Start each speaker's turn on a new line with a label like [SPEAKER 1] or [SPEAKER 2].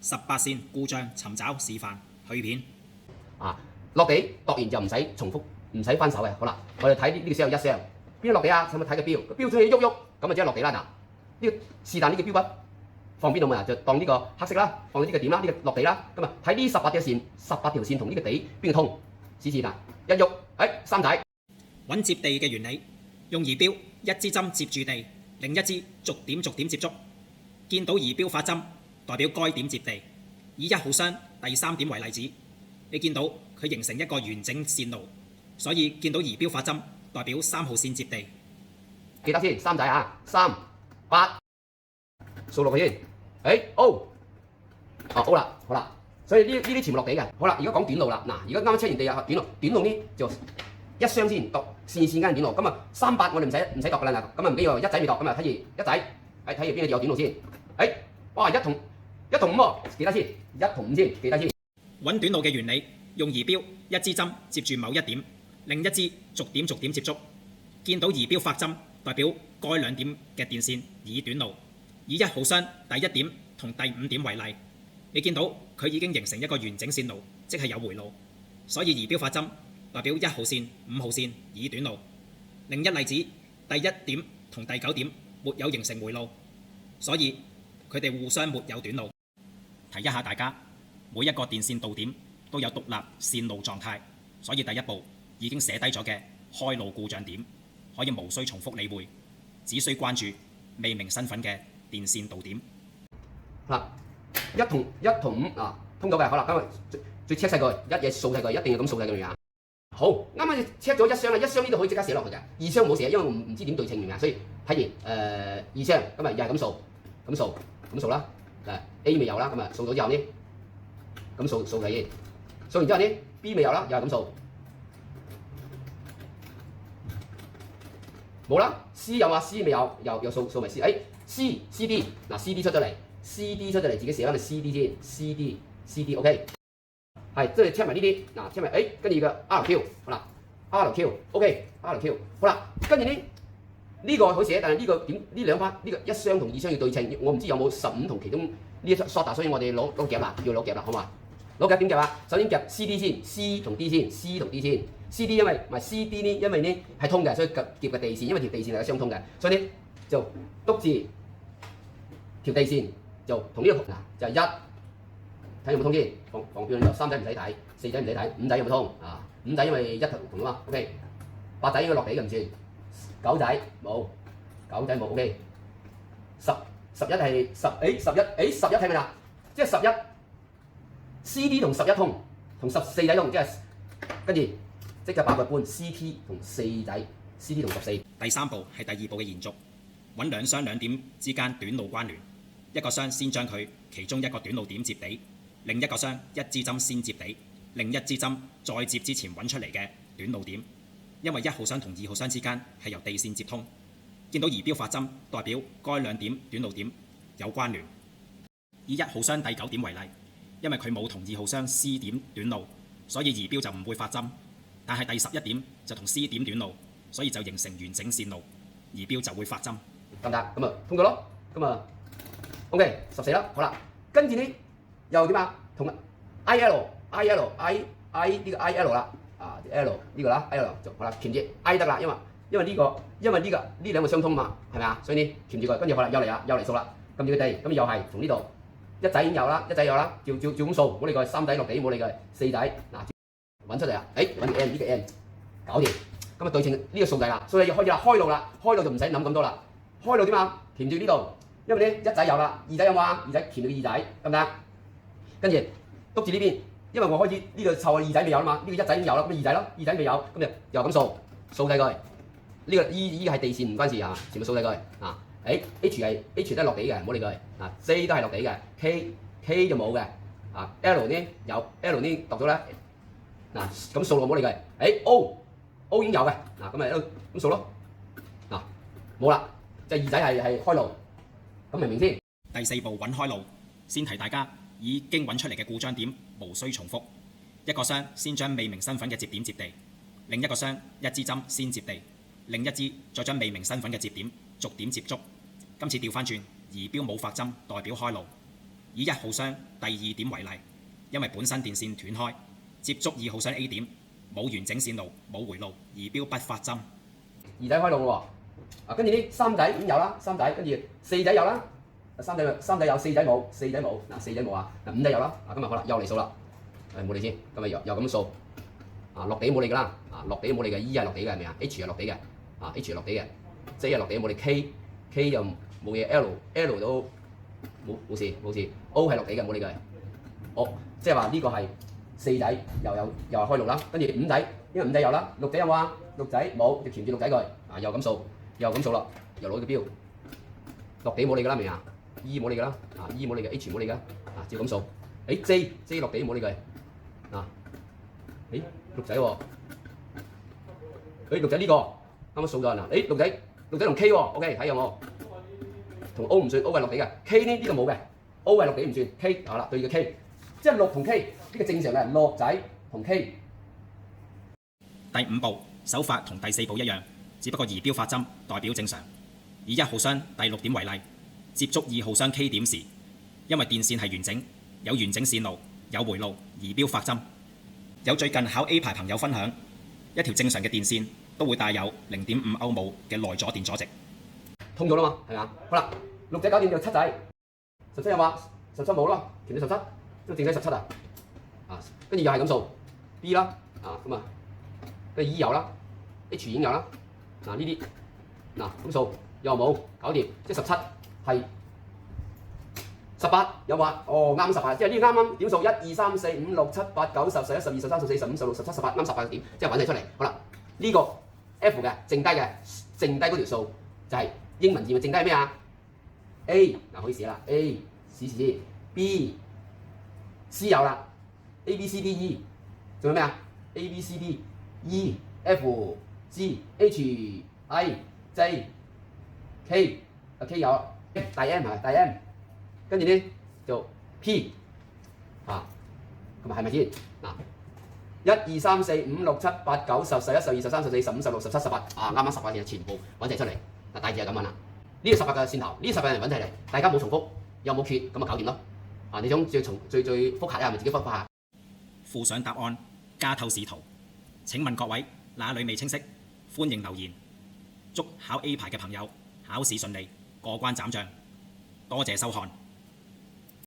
[SPEAKER 1] 18線故障尋找示範去片。
[SPEAKER 2] 落地度完就唔使重複，唔使翻手嘅。好啦，我哋睇呢個先有一箱，邊度落地啊？使唔使睇個標？個標出去喐喐，咁啊即係落地啦。嗱，呢個是但呢個標筆放邊度咪就當呢個黑色啦，放到呢個點啦，呢個落地啦。咁啊睇呢18條線同呢個地邊個通？試試嗱，一喐，三仔。
[SPEAKER 1] 揾接地嘅原理，用儀表一支針接住地，另一支逐點接觸。見到儀表發針，代表該點接地。以1號箱第3點為例子，你見到佢形成一個完整線路，所以見到儀表發針，代表3號線接地。
[SPEAKER 2] 記得先，三仔啊，3、8，數落去先。O， O 啦，好啦，所以呢啲全部落地嘅。好啦，而家講短路啦。嗱，而家啱啱出完地啊，短路呢就一箱先度線間短路。咁啊38我哋唔使度噶啦。咁啊唔緊要，一仔未度，咁啊睇住一仔，睇住邊個有短路先。哇1同5喎，記得先，1同5先，記得先。
[SPEAKER 1] 揾短路嘅原理，用儀表一支針接住某一點，另一支逐點接觸。見到儀表發針，代表該2點嘅電線以短路。以1號箱第1點同第5點為例，你見到佢已經形成一個完整線路，即係有回路，所以儀表發針代表1號線、5號線以短路。另一例子，第1點同第9點沒有形成回路，所以佢哋互相沒有短路。提一下大家，每一個電線導點都有獨立線路狀態，所以第一步已經寫低咗嘅開路故障點，可以無需重複理會，只需關注未明身份嘅電線導點。
[SPEAKER 2] 嗱，1同5啊，通到嘅。好啦，今日再 check 曬佢，一嘢掃曬佢，一定要咁掃曬佢㗎。好，啱啱 check 咗1箱啦，1箱呢度可以即刻寫落去嘅，2箱冇寫，因為我唔知點對稱㗎，所以睇住2箱，咁啊又係咁掃啦。A 未有啦，咁啊掃咗之後呢，咁掃佢先，掃完之後呢 B 未有啦，又係咁掃，冇啦。C 有啊 ，C 未有，又掃埋 C，CD 嗱 CD 出咗嚟 ，CD 出咗嚟，自己寫翻個 CD 先 ，CD OK， 係即係 check 埋呢啲，嗱 check 埋跟住個 RQ 好啦 ，RQ OK RQ 好啦，跟住呢個好寫，但係呢個點呢兩 part 呢個1箱同2箱要對稱，我唔知有冇15同其中呢一 short， 所以我哋攞夾啦，要攞夾啦，好嘛？攞夾點夾啊？首先夾 CD 先 ，C 同 D 先 ，C 同 D 先 ，CD 因為唔係 CD 呢，因為呢係通嘅，所以夾個地線，因為條地線係相通嘅，所以呢就篤住條地線就同呢個嗱就係1，睇有冇通先，防標呢度3仔唔使睇，4仔唔使睇，5仔有冇通啊？5仔因為1同啊嘛 ，OK， 8仔應該落地嘅唔算。9仔冇，9仔冇 ，OK。11係11睇咪啦？即係11 CD 同11通，同14仔通，即係跟住即刻8個半 CT 同4仔 ，CT 同14。
[SPEAKER 1] 第3步係第2步嘅延續，揾2箱2點之間短路關聯。一個箱先將佢其中一個短路點接地，另一個箱一支針先接地，另一支針再接之前揾出嚟嘅短路點。因為1號箱同2號箱之間係由地線接通，見到儀表發針，代表該2點短路點有關聯。以1號箱第9點為例，因為佢冇同2號箱 C 點短路，所以儀表就唔會發針。但係第11點就同 C 點短路，所以就形成完整線路，儀表就會發針。
[SPEAKER 2] 得唔得？咁啊通咗咯，咁啊 OK 14啦，好啦，跟住呢又點啊？同 IL 呢個 IL 啦。L 呢個啦 ，L 就好啦，鉗住 I 得啦，因為呢兩個相通嘛，係咪啊？所以呢鉗住佢，跟住好啦，又嚟數啦，撳住個地，咁又係從呢度一仔已經有啦，照咁數，唔好理佢3仔落地，唔好理佢4仔，嗱揾出嚟啊，揾個 M 呢個 M 搞掂，咁啊對稱呢個數計啦，所以要開始啦，開路啦，開路就唔使諗咁多啦，開路點啊？鉗住呢度，因為呢1仔有啦，2仔有冇啊？2仔鉗住個2仔，得唔得？跟住篤住呢邊。因為我開始呢度湊2仔未有啦嘛，呢個1仔已經有啦，咁2仔咯，2仔未有，咁就又咁掃曬佢。呢個 E 係地線唔關事啊，全部掃曬佢啊。H 都係落地嘅，唔好理佢啊。J 都係落地嘅 ，K 就冇嘅啊。L 呢有 ，L 呢讀咗啦。嗱咁掃落唔好理佢。O 已經有嘅，嗱咁咪咁掃咯。嗱冇啦，即係2仔係開路，咁明唔明先？
[SPEAKER 1] 第4步揾開路，先提大家。已經揾出嚟嘅故障點無需重複，一個箱先將未明身份嘅接點接地，另一個箱一支針先接地，另一支再將未明身份嘅接點逐點接觸。今次調翻轉，儀表冇發針代表開路，以1號箱第2點為例，因為本身電線斷開，接觸2號箱 A 點，冇完整線路，冇回路，儀錶不發針。
[SPEAKER 2] 2仔開路咯喎，跟住呢3仔有啦，3仔跟住4仔有啦，3仔有，4仔冇，4仔冇，嗱4仔冇啊，嗱5仔有啦，今日好啦，又嚟數啦，冇理先，今日又咁數，落地冇理㗎啦，落地冇理嘅 E 係落地嘅係咪啊 ？H 係落地嘅，H 係落地嘅 ，J 係落地冇理 ，K 就冇嘢 ，L 都冇事 ，O 係落地嘅冇理嘅，即係話呢個係4仔又係開路啦，跟住5仔，因為5仔有啦，6仔有冇啊？6仔冇，就鉗住6仔佢，又咁數啦，又攞個標，落地冇理㗎啦，明啊 ？E 冇理㗎啦，E 冇理嘅 ，H 冇理㗎，照咁數，J 落地冇理佢，6仔喎，6仔呢個啱啱數咗嗱，6仔同 K 喎 ，OK 睇有冇？同 O 唔算 ，O 係落地嘅 ，K 呢個冇嘅 ，O 係落地唔算 ，K 好啦對住個 K， 即係6同 K 呢個正常嘅6仔同 K。
[SPEAKER 1] 第5步手法同第4步一樣，只不過儀錶發針代表正常。以1號箱第6點為例，接觸2號箱 K 點時，因為電線係完整，有完整線路，有回路，儀錶發針。有最近考 A 牌朋友分享，一條正常嘅電線都會帶有0.5歐姆嘅內阻電阻值。
[SPEAKER 2] 通咗啦嘛，係咪啊？好啦，6仔搞掂就7仔，17有嘛？17冇咯，鉗到17，都剩低17啊！跟住又係咁數 B 啦，咁啊，跟住 E 有啦 ，H 已經有啦，呢啲咁數又冇搞掂，即係17係18有話啱18，即係呢個啱點數1、2、3、4、5、6、7、8、9、10、11、12、13、14、15、16、17、18啱18個點，即係揾晒出嚟。好啦，呢個 F 嘅剩低嗰條數就係英文字，剩低係咩啊 ？A 可以寫啦 ，A 試先 ，B C 有啦 ，A B C D E 仲有咩啊 ？A B C D E F G H I J K K 有大 M 係大 M。跟住呢就 P 咁啊係咪先1、2、3、4、5、6、7、8、9、10、11、12、13、14、15、16、17、18啱啱18嘅全部揾齊出嚟，大致係咁揾啦。呢個18個線頭，呢18人揾齊嚟，大家冇重複又冇缺，咁啊搞掂咯。你想最複核啊，咪自己複核下。
[SPEAKER 1] 附上答案加透視圖。請問各位哪裏未清晰？歡迎留言。祝考 A 牌嘅朋友考試順利，過關斬將。多謝收看。